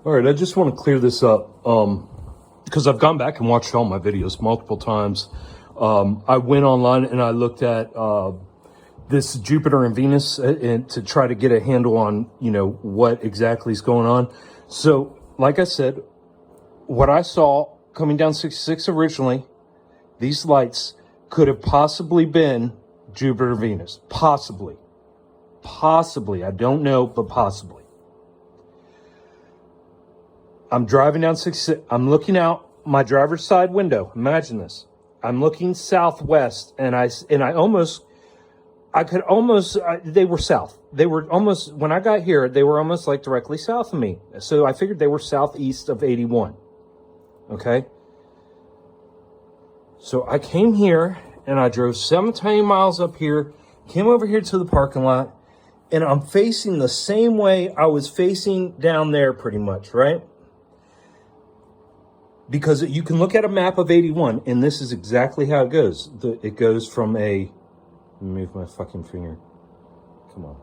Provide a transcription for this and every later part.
All right, I just want to clear this up because I've gone back and watched all my videos multiple times. I went online and I looked at this Jupiter and Venus and to try to get a handle on, what exactly is going on. So, like I said, what I saw coming down 66 originally, these lights could have possibly been Jupiter, Venus. Possibly. I don't know, but possibly. I'm driving down 66. I'm looking out my driver's side window. Imagine this. I'm looking southwest, and they were south. They were almost, when I got here, they were almost like directly south of me. So I figured they were southeast of 81. Okay? So I came here, and I drove 17 miles up here, came over here to the parking lot, and I'm facing the same way I was facing down there pretty much, right? Because you can look at a map of 81, and this is exactly how it goes. It goes from let me move my fucking finger. Come on.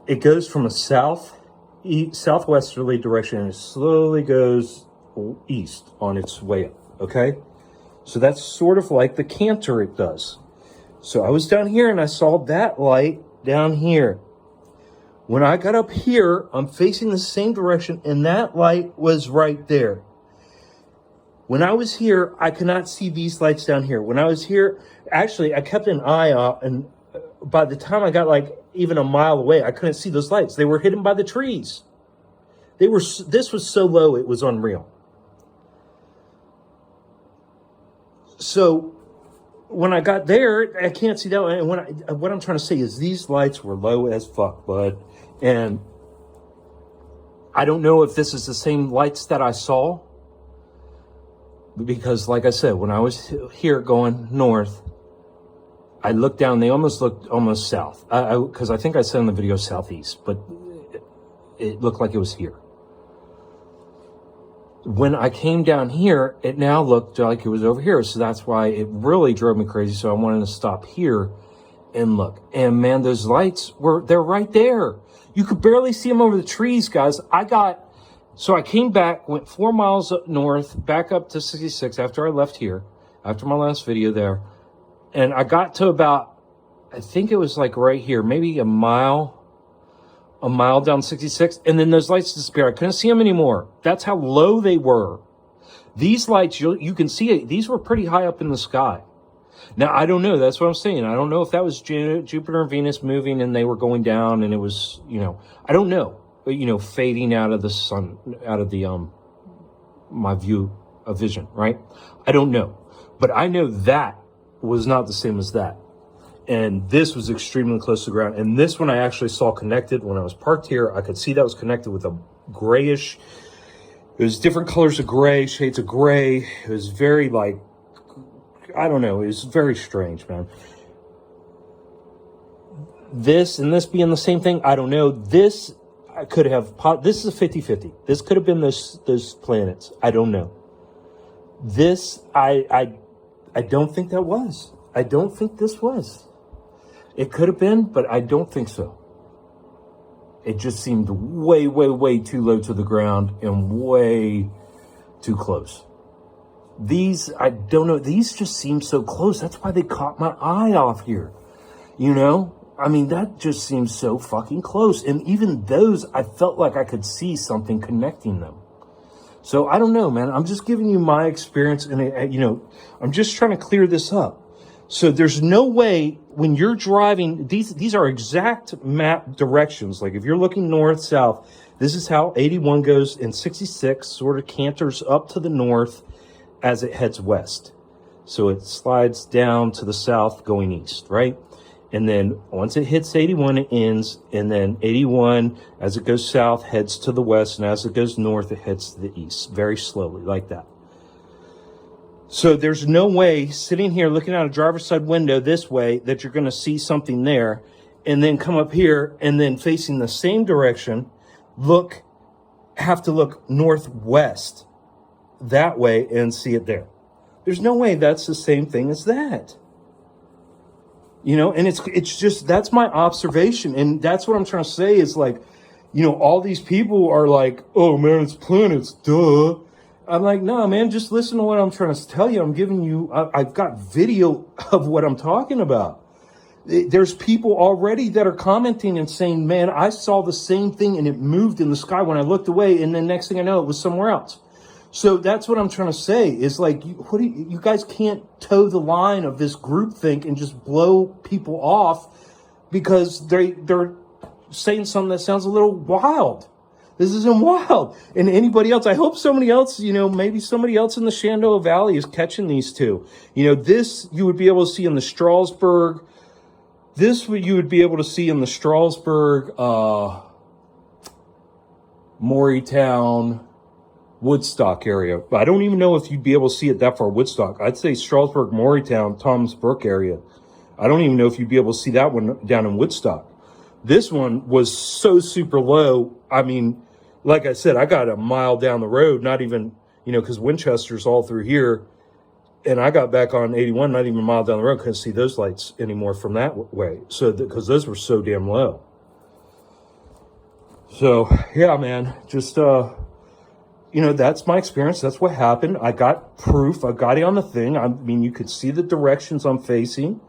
It goes from a southwesterly direction, and it slowly goes east on its way up, okay? So that's sort of like the canter it does. So I was down here, and I saw that light down here. When I got up here, I'm facing the same direction, and that light was right there. When I was here, I could not see these lights down here. When I was here, actually, I kept an eye out, and by the time I got like even a mile away, I couldn't see those lights. They were hidden by the trees. This was so low, it was unreal. So when I got there, I can't see that. And what I'm trying to say is these lights were low as fuck, bud. And I don't know if this is the same lights that I saw. Because like I said, when I was here going north, I looked down, they looked almost south. Because I think I said in the video southeast, but it looked like it was here. When I came down here, it now looked like it was over here. So that's why it really drove me crazy. So I wanted to stop here and look. And man, those lights they're right there. You could barely see them over the trees, guys. So I came back, went 4 miles up north, back up to 66 after I left here, after my last video there. And I got to about, I think it was like right here, maybe a mile down 66. And then those lights disappeared. I couldn't see them anymore. That's how low they were. These lights, you can see it. These were pretty high up in the sky. Now, I don't know. That's what I'm saying. I don't know if that was Jupiter and Venus moving and they were going down and it was, I don't know. But, fading out of the sun, out of the, my view of vision, right? I don't know. But I know that was not the same as that. And this was extremely close to the ground. And this one I actually saw connected when I was parked here. I could see that was connected with a grayish, it was different colors of gray, shades of gray. It was very I don't know. It was very strange, man. This and this being the same thing, I don't know. This could have, this is a 50-50. This could have been those planets. I don't know. This, I don't think that was. I don't think this was. It could have been, but I don't think so. It just seemed way, way, way too low to the ground and way too close. These, I don't know, these just seem so close. That's why they caught my eye off here. I mean, that just seems so fucking close. And even those, I felt like I could see something connecting them. So I don't know, man. I'm just giving you my experience and, I'm just trying to clear this up. So there's no way when you're driving, these are exact map directions. Like if you're looking north, south, this is how 81 goes, and 66 sort of canters up to the north as it heads west. So it slides down to the south going east, right? And then once it hits 81, it ends. And then 81, as it goes south, heads to the west. And as it goes north, it heads to the east. Very slowly, like that. So there's no way sitting here looking out a driver's side window this way that you're going to see something there. And then come up here and then facing the same direction, have to look northwest that way and see it there. There's no way that's the same thing as that. And it's just, that's my observation. And that's what I'm trying to say is like, all these people are like, oh man, it's planets, duh. I'm like, no, man, just listen to what I'm trying to tell you. I'm giving you, I've got video of what I'm talking about. There's people already that are commenting and saying, man, I saw the same thing and it moved in the sky when I looked away. And then next thing I know, it was somewhere else. So that's what I'm trying to say is like, you guys can't toe the line of this groupthink and just blow people off because they're saying something that sounds a little wild. This isn't wild. And anybody else, I hope somebody else, maybe somebody else in the Shenandoah Valley is catching these two. This you would be able to see in the Strasburg. This you would be able to see in the Strasburg, Morrietown, Woodstock area. But I don't even know if you'd be able to see it that far, Woodstock. I'd say Strasburg, Morrietown, Tom's Brook area. I don't even know if you'd be able to see that one down in Woodstock. This one was so super low. I mean, like I said, I got a mile down the road, not even, because Winchester's all through here. And I got back on 81, not even a mile down the road. Couldn't see those lights anymore from that way. So, because those were so damn low. So, yeah, man, just, that's my experience. That's what happened. I got proof. I got it on the thing. I mean, you could see the directions I'm facing.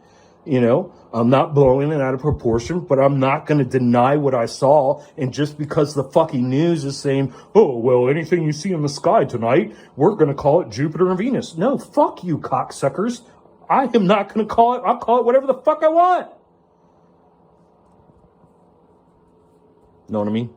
I'm not blowing it out of proportion, but I'm not going to deny what I saw. And just because the fucking news is saying, oh, well, anything you see in the sky tonight, we're going to call it Jupiter and Venus. No, fuck you, cocksuckers. I am not going to call it. I'll call it whatever the fuck I want. Know what I mean?